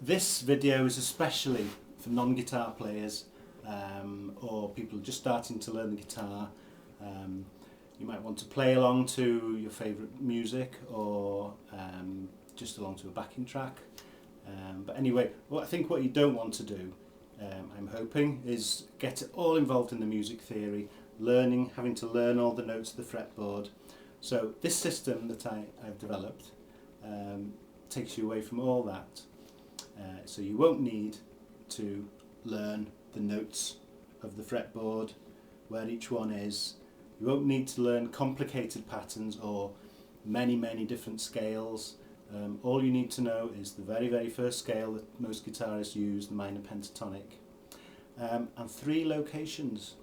This video is especially for non-guitar players or people just starting to learn the guitar. You might want to play along to your favourite music or just along to a backing track. But anyway, I think what you don't want to do, I'm hoping, is get all involved in the music theory, having to learn all the notes of the fretboard. So this system that I've developed takes you away from all that. So you won't need to learn the notes of the fretboard, where each one is. You won't need to learn complicated patterns or many different scales. All you need to know is the very first scale that most guitarists use, the minor pentatonic, and 3 locations.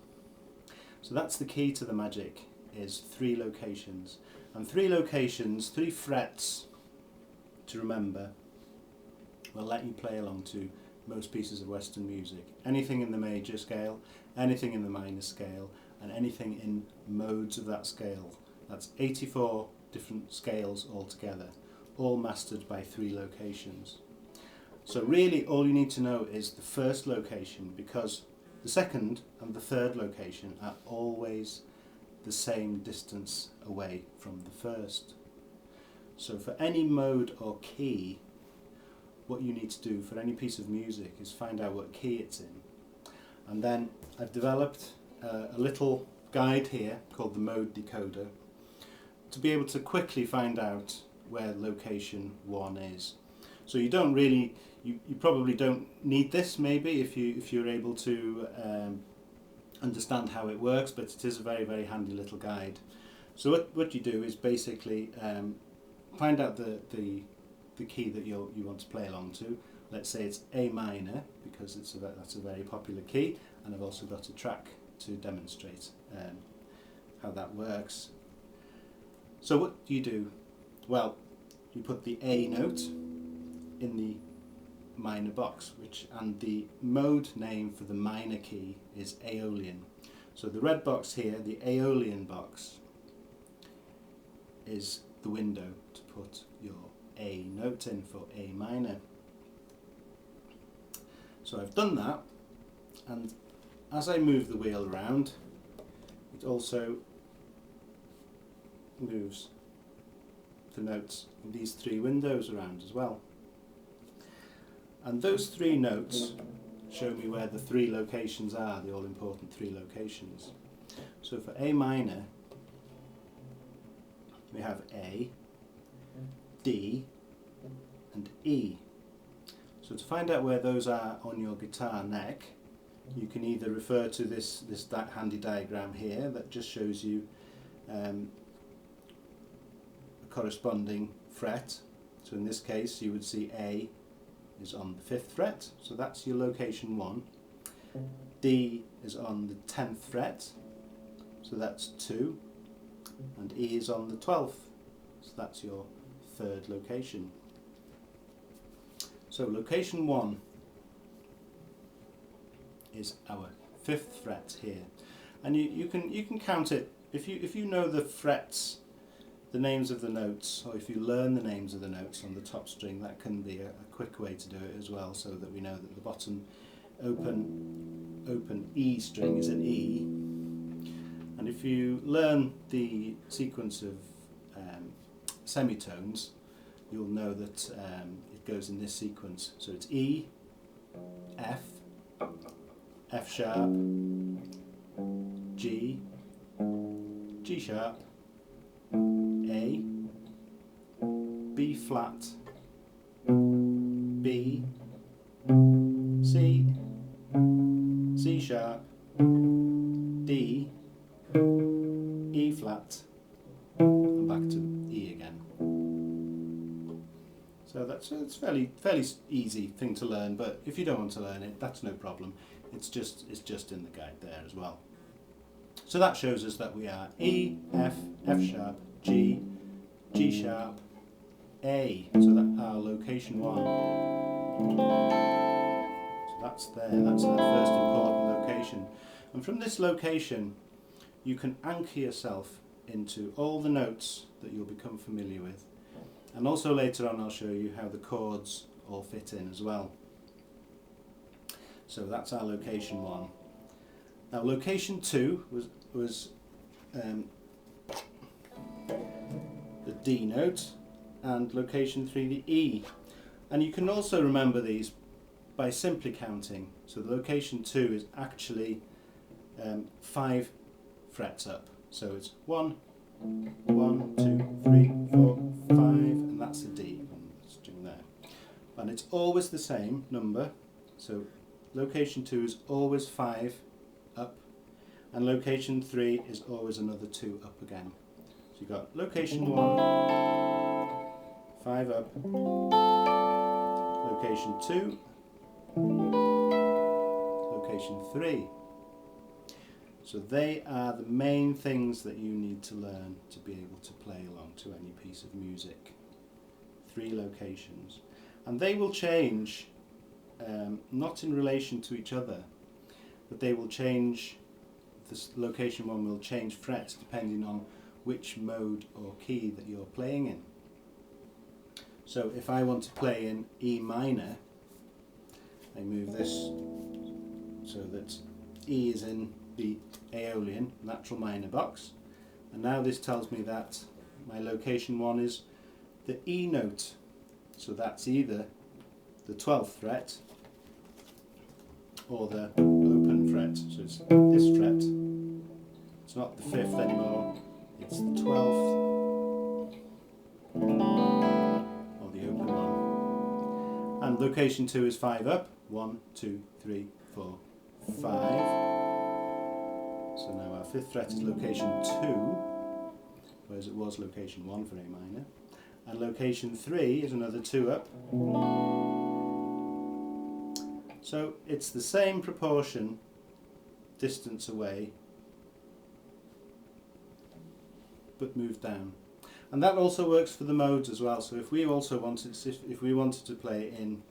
So that's the key to the magic, is 3 locations. And 3 locations, 3 frets to remember, will let you play along to most pieces of Western music. Anything in the major scale, anything in the minor scale, and anything in modes of that scale. That's 84 different scales altogether, all mastered by 3 locations. So really all you need to know is the first location, because the second and the third location are always the same distance away from the first. So for any mode or key, what you need to do for any piece of music is find out what key it's in. And then I've developed a little guide here called the Mode Decoder to be able to quickly find out where location 1 is. So you don't really, you probably don't need this maybe if you're able to understand how it works, but it is a very handy little guide. So what you do is basically find out the key that you want to play along to. Let's say it's A minor, because that's a very popular key, and I've also got a track to demonstrate how that works. So what do you do? Well, you put the A note in the minor box, and the mode name for the minor key is Aeolian. So the red box here, the Aeolian box, is the window to put your A note in for A minor. So I've done that, and as I move the wheel around, it also moves the notes in these 3 windows around as well. And those 3 notes show me where the 3 locations are, the all-important 3 locations. So for A minor, we have A, D and E. So to find out where those are on your guitar neck, you can either refer to this handy diagram here that just shows you a corresponding fret. So in this case you would see A is on the 5th fret, so that's your location 1. D is on the 10th fret, so that's 2. And E is on the 12th, so that's your 3rd location. So location 1 is our 5th fret here, and you can count it if you know the frets, the names of the notes, or if you learn the names of the notes on the top string. That can be a quick way to do it as well, so that we know that the bottom open E string is an E. And if you learn the sequence of semitones, you'll know that it goes in this sequence. So it's E, F, F sharp, G, G sharp, A, B flat, B, C, C sharp, D, E flat, and back to E again. So it's fairly easy thing to learn, but if you don't want to learn it, that's no problem. It's just in the guide there as well. So that shows us that we are E, F, F sharp, G, G sharp, A. So that's our location 1. So that's there. That's our first important location. And from this location, you can anchor yourself into all the notes that you'll become familiar with. And also later on I'll show you how the chords all fit in as well. So that's our location 1. Now location 2 was the D note, and location 3 the E. And you can also remember these by simply counting. So the location 2 is actually 5 frets up. So it's 1, 1, 2, 3, 4, 5, and that's the D on the string there. And it's always the same number. So location 2 is always 5 up, and location 3 is always another 2 up again. So you've got location 1, 5 up, location 2, location 3. So they are the main things that you need to learn to be able to play along to any piece of music. 3 locations. And they will change, not in relation to each other, but they will change, this location 1 will change frets depending on which mode or key that you're playing in. So if I want to play in E minor, I move this so that E is in the Aeolian natural minor box, and now this tells me that my location 1 is the E note. So that's either the 12th fret or the open fret. So it's this fret. It's not the 5th anymore, it's the 12th or the open one. And location 2 is 5 up. 1, 2, 3, 4, 5. So now our 5th fret is location 2, whereas it was location 1 for A minor. And location 3 is another 2 up. So it's the same proportion distance away, but moved down. And that also works for the modes as well. So if we also wanted, if we wanted to play in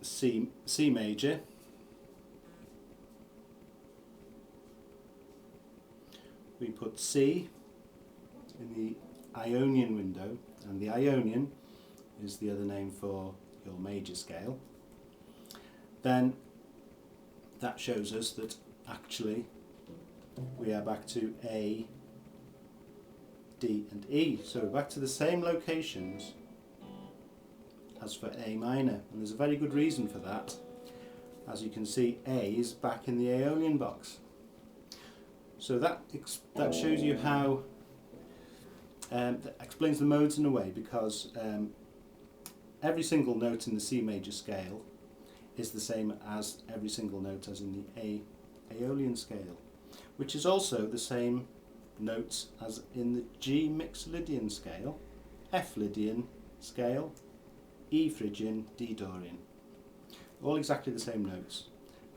C major, we put C in the Ionian window, and the Ionian is the other name for your major scale. Then that shows us that actually we are back to A, D and E. So we're back to the same locations as for A minor, and there's a very good reason for that. As you can see, A is back in the Aeolian box. So that shows you how, that explains the modes in a way, because every single note in the C major scale is the same as every single note as in the Aeolian scale, which is also the same notes as in the G Mixolydian scale, F Lydian scale, E Phrygian, D Dorian. All exactly the same notes,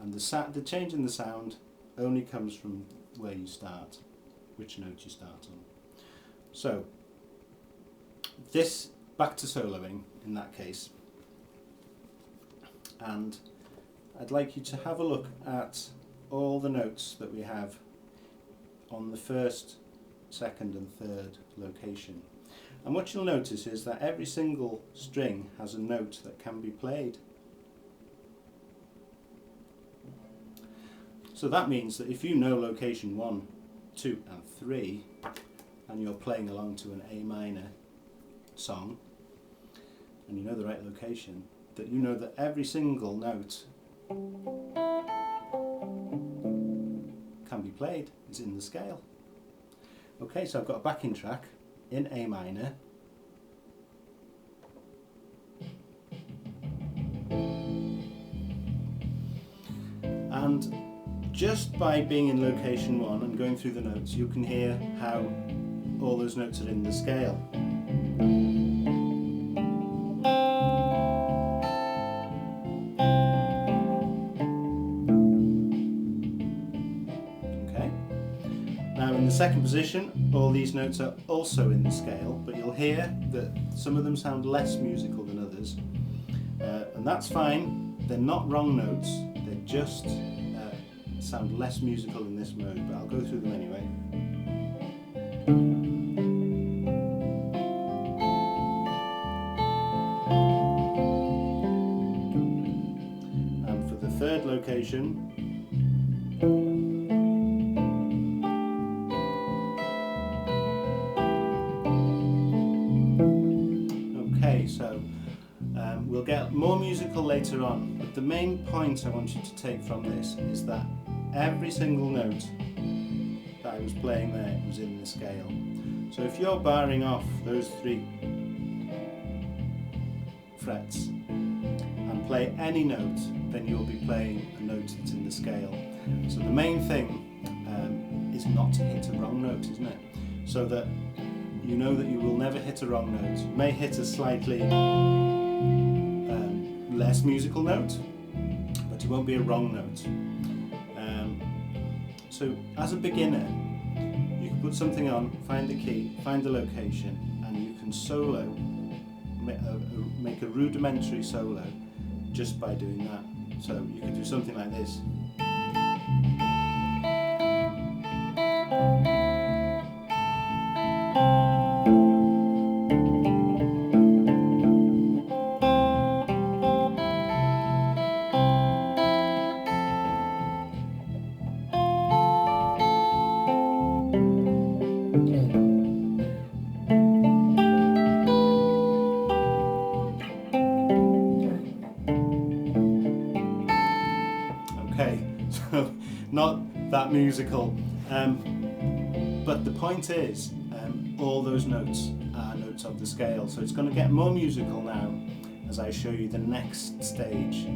and the change in the sound only comes from where you start, which note you start on. So this, back to soloing in that case, and I'd like you to have a look at all the notes that we have on the 1st, 2nd and 3rd location. And what you'll notice is that every single string has a note that can be played. So that means that if you know location 1, 2 and 3, and you're playing along to an A minor song, and you know the right location, that you know that every single note can be played, is in the scale. Okay, so I've got a backing track in A minor, and just by being in location 1 and going through the notes, you can hear how all those notes are in the scale. Okay. Now in the 2nd position, all these notes are also in the scale, but you'll hear that some of them sound less musical than others, and that's fine. They're not wrong notes, they're just sound less musical in this mode, but I'll go through them anyway. location. Okay, so we'll get more musical later on, but the main point I want you to take from this is that every single note that I was playing there was in the scale. So if you're barring off those 3 frets and play any note, then you'll be playing a note that's in the scale. So the main thing is not to hit a wrong note, isn't it? So that you know that you will never hit a wrong note. You may hit a slightly less musical note, but it won't be a wrong note. So as a beginner, you can put something on, find the key, find the location, and you can solo, make a rudimentary solo just by doing that. So you can do something like this. Okay, so not that musical, but the point is all those notes are notes of the scale, so it's going to get more musical now as I show you the next stage.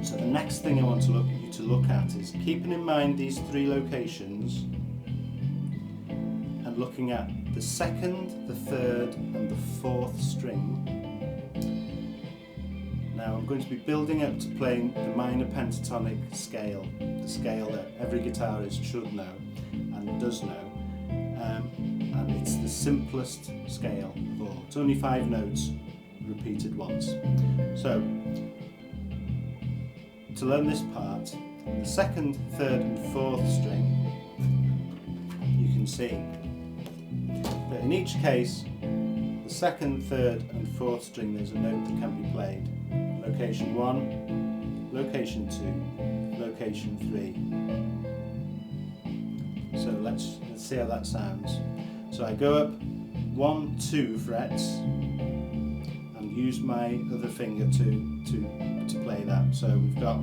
So the next thing I want you to look at is keeping in mind these 3 locations and looking at the 2nd, the 3rd and the 4th string. Now I'm going to be building up to playing the minor pentatonic scale, the scale that every guitarist should know and does know, and it's the simplest scale of all. It's only 5 notes repeated once. So to learn this part, the 2nd, 3rd and 4th string, you can see that in each case the 2nd, 3rd and 4th string there's a note that can be played. Location 1, location 2, location 3. So let's see how that sounds. So I go up 1, 2 frets and use my other finger to play that. So we've got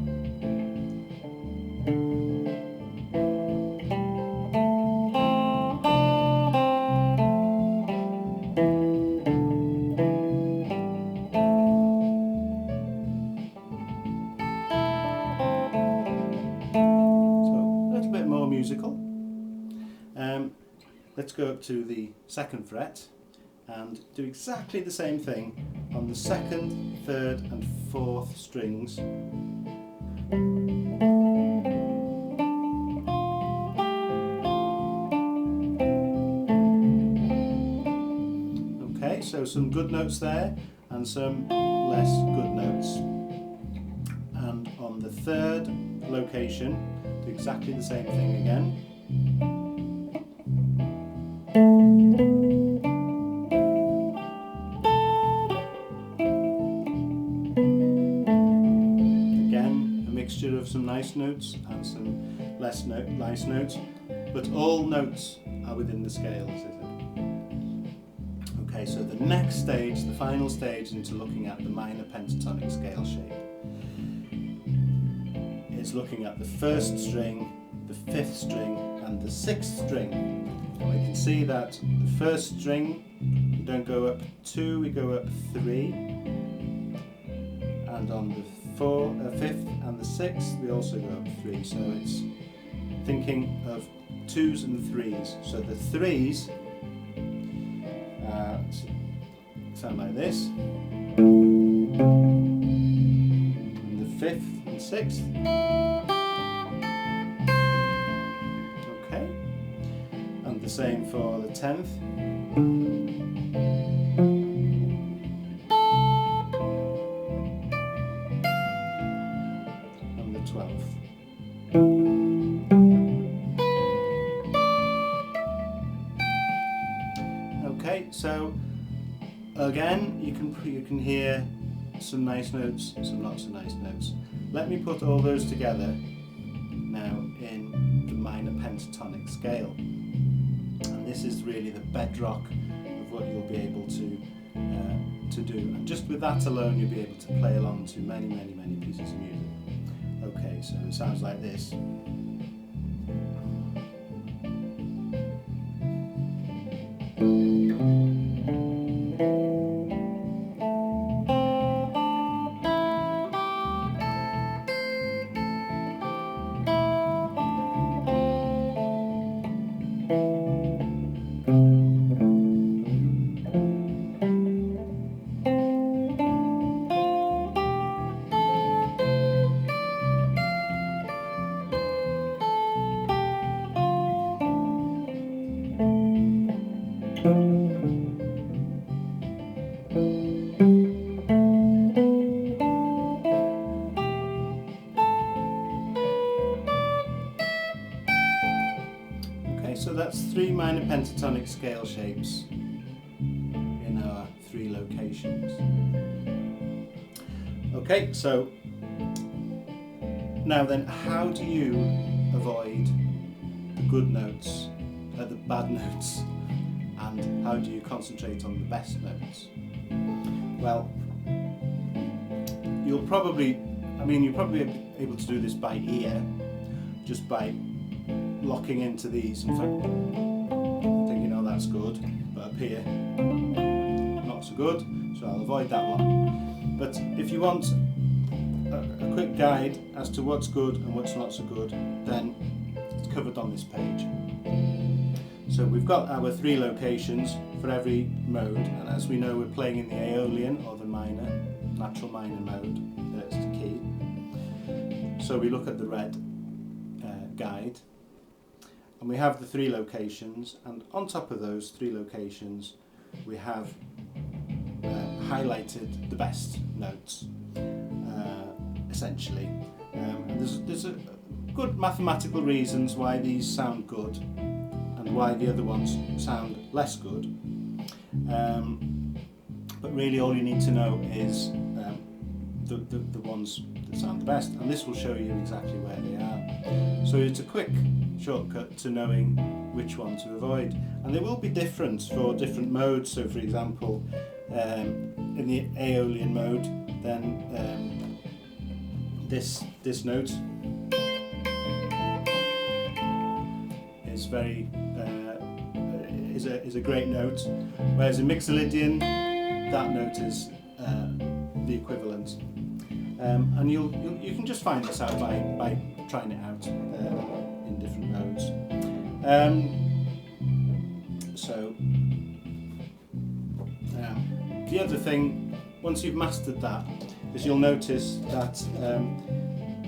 musical. Let's go up to the 2nd fret and do exactly the same thing on the 2nd, 3rd and 4th strings. Okay, so some good notes there and some less good notes. And on the 3rd location, do exactly the same thing again. Again, a mixture of some nice notes and some less nice notes, but all notes are within the scales, is it? Okay, so the next stage, the final stage into looking at the minor pentatonic scale shape, is looking at the 1st string, the 5th string and the 6th string. And we can see that the 1st string, we don't go up 2, we go up 3, and on the 5th and the 6th we also go up 3, so it's thinking of 2s and 3s. So the 3s sound like this, and the 5th and 6th. Okay, and the same for the 10th. And the 12th. Okay, so again you can hear some nice notes, some not so nice notes. let me put all those together now in the minor pentatonic scale. And this is really the bedrock of what you'll be able to do. And just with that alone, you'll be able to play along to many, many, many pieces of music. Okay, so it sounds like this. So that's 3 minor pentatonic scale shapes in our 3 locations. Okay, so now then, how do you avoid the good notes, the bad notes, and how do you concentrate on the best notes? Well, you'll probably be able to do this by ear, just by locking into these and thinking, oh, that's good, but up here, not so good, so I'll avoid that one. But if you want a quick guide as to what's good and what's not so good, then it's covered on this page. So we've got our 3 locations for every mode, and as we know, we're playing in the Aeolian or the minor, natural minor mode, that's the key. So we look at the red guide, and we have the 3 locations, and on top of those 3 locations we have highlighted the best notes, essentially. And there's a good mathematical reasons why these sound good and why the other ones sound less good. But really all you need to know is the ones that sound the best, and this will show you exactly where they are. So it's a quick shortcut to knowing which one to avoid, and they will be different for different modes. So for example, in the Aeolian mode, then this note is very is a great note, whereas in Mixolydian that note is the equivalent. And you can just find this out by trying it out in different modes. So the other thing, once you've mastered that, is you'll notice that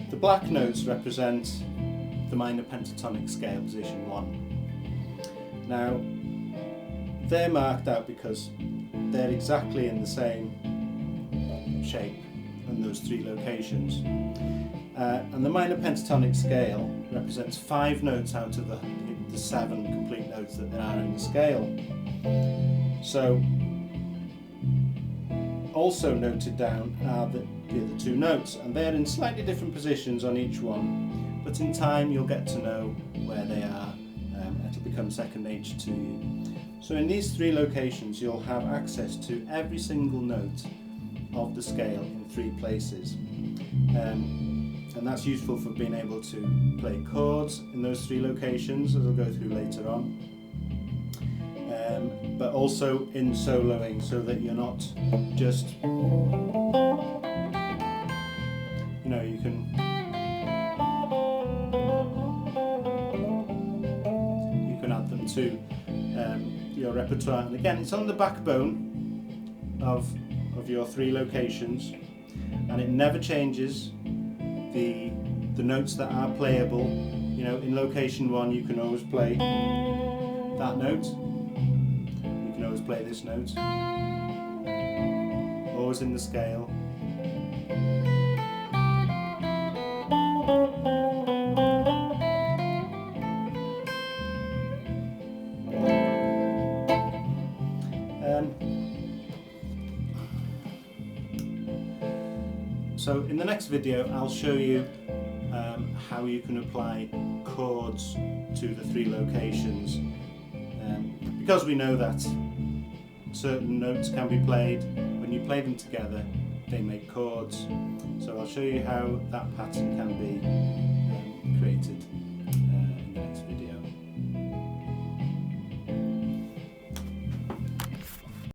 the black notes represent the minor pentatonic scale, position 1. Now they're marked out because they're exactly in the same shape in those 3 locations. And the minor pentatonic scale represents 5 notes out of the 7 complete notes that there are in the scale. So also noted down are the other 2 notes, and they're in slightly different positions on each one, but in time you'll get to know where they are. It'll become second nature to you. So in these 3 locations you'll have access to every single note of the scale in 3 places, and that's useful for being able to play chords in those 3 locations, as I'll go through later on, but also in soloing, so that you're not just, you can add them to your repertoire. And again, it's on the backbone of your 3 locations, and it never changes. The notes that are playable, in location 1 you can always play that note, you can always play this note, always in the scale. So in the next video I'll show you how you can apply chords to the three locations. Because we know that certain notes can be played, when you play them together they make chords. So I'll show you how that pattern can be